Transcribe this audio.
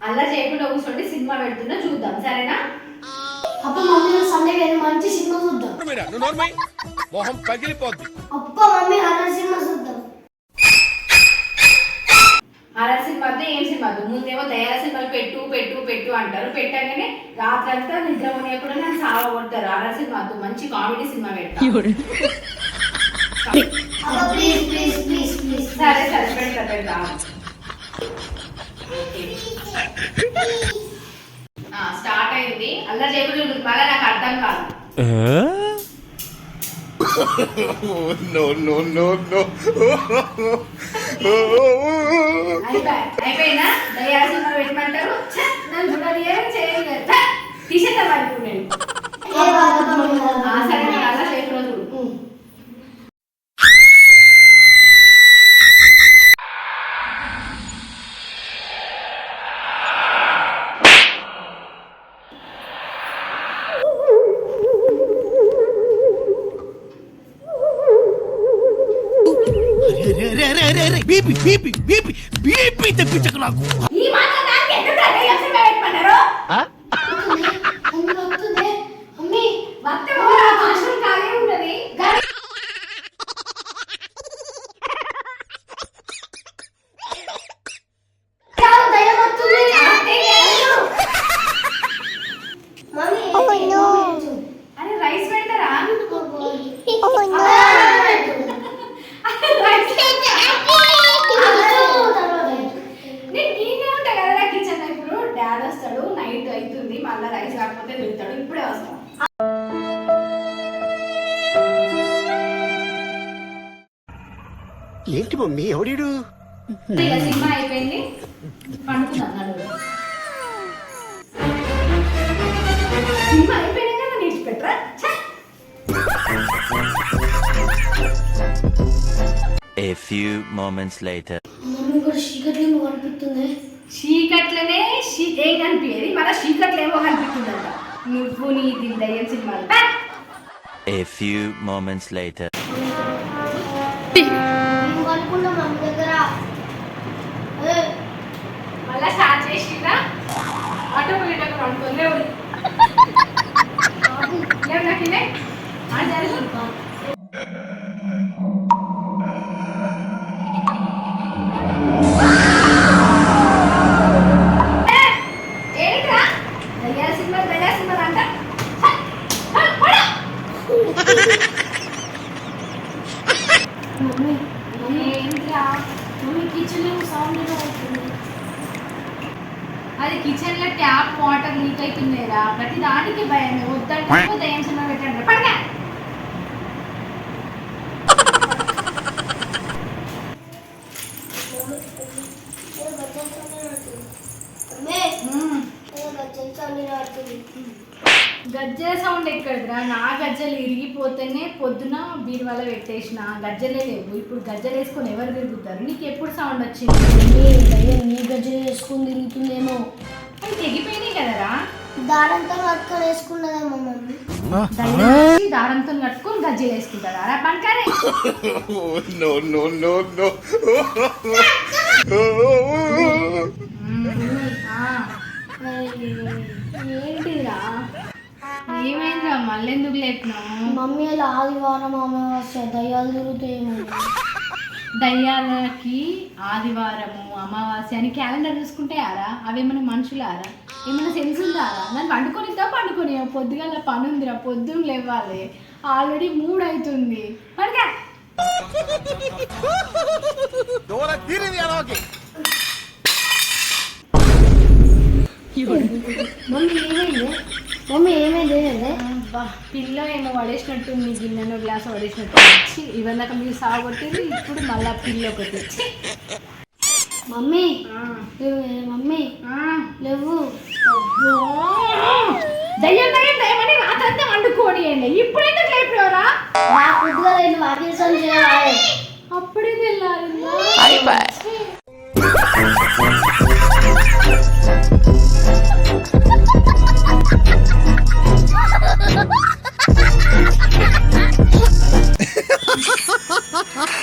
అలా చేయకుండా కూర్చోండి, సినిమా పెడుతున్నా చూద్దాం, సరేనా? అప్పుడు మమ్మీ సండే మంచి సినిమా చూద్దాం. మొహం పగిలిపోద్ది. అప్ప మమ్మీ హారర్ సినిమా చూద్దాం. హారర్ సినిమా ఏం సినిమా? ముందేమో దయాల సినిమాలు పెట్టు పెట్టు పెట్టు అంటారు, పెట్టగానే రాత్రంతా నిద్ర కూడా నన్ను సావ కొడతారు. హారర్ సినిమా మంచి కామెడీ సినిమా పెడతారు. సరే సరే పెడతా పెడతా. స్టార్ట్ అయింది. అలా చేయకుండా మళ్ళీ నాకు అర్థం కాదు. అయిపోయినా దయ్యాల సినిమా పెట్టమంటారు, నన్ను చూడాలి చేయలేదు తీసేద్దాం అనుకున్నాను నేను. సరే నేను అలా చేయకుండా చూడు. తెప్పించకు నాకు. అరే రైస్ పెడతారా? నైట్ అవుతుంది, మళ్ళీ రైస్ కాకపోతే వెళ్తాడు, ఇప్పుడే వస్తాం. ఏంటి మమ్మీ ఎవడీడు? సినిమా అయిపోయింది, పండుకున్నాను. సినిమా అయిపోయినా కదా నిడిచిపెట్టరా? A few moments later. Mummy కూడా చీకట్లేమో కనిపిస్తుంది. చీకట్లనే ఏం కనిపించేది, మళ్ళీ చీకట్లేమో కనిపిస్తుందంట. నువ్వు నీ దయ్యం సినిమాలు. A few moments later. Mummy దగ్గర మళ్ళా స్టార్ట్ చేసిరా ఆటోమేటిక్ అనుకో. లేవు లేవు నాకినే ఏంట్రా దయ్యాల సినిమాలు అంట. మమ్మీ ఏంట్రా? మమ్మీ కిచెన్ లో సౌండ్ అవుతుంది. అది కిచెన్ లో ట్యాప్ వాటర్ లీక్ అవుతున్నాయిరా, ప్రతి దానికి భయం. వద్దంటే దయ్యం సినిమా పెట్టండి. పడగా గజ్జల సౌండ్ ఎక్కడరా? నా గజ్జలు ఇరిగిపోతేనే పొద్దున బీరువాల పెట్టేసిన, గజ్జలే లేవు. ఇప్పుడు గజ్జలు వేసుకొని ఎవరు తిరుగుతారు? నీకు ఎప్పుడు సౌండ్ వచ్చింది? నీ గజ్జలు వేసుకుని తిరుగుతుందేమో. అవి తెగిపోయినాయి కదరా. దారంతో కట్టుకొని వేసుకున్నదేమో మమ్మీ. దారంతో కట్టుకొని గజ్జలు వేసుకుంటారా? అలా పనికారే. ఏంటిరా? ఏమైందిరా? మళ్ళీ ఎందుకు లేపినావు? మమ్మీ అలా ఆదివారం అమావాస్య దయ్యాలు తిరుగుతాయేమో. దయ్యాలకి ఆదివారము అమావాస్య అని క్యాలెండర్ చూసుకుంటే ఆరా? అవేమైనా మనుషులారా? ఏమైనా సెన్స్ ఉందారా? నన్ను పండుకొని పొద్దుగాల పని ఉందిరా, పొద్దున్న లేవాలి. ఆల్రెడీ 3 అవుతుంది. పడుగా మమ్మీ ఏమైంది? పిల్ల ఏమో పడేసినట్టుంది, గిన్నెను గ్లాస్ పడేసినట్టు. ఇవన్నాక మీరు సాగొట్టేది, ఇప్పుడు మళ్ళీ పిల్ల ఒకటి. మమ్మీ మమ్మీ లేవు. దయ్యం దయ్యమని రాత్రంతా వండుకోని ఇప్పుడు ఎందుకు లేపినవరా? పొద్దుగా వాకింగ్ చేయాలి. అప్పుడే తెల్లారు. Ha ha ha ha!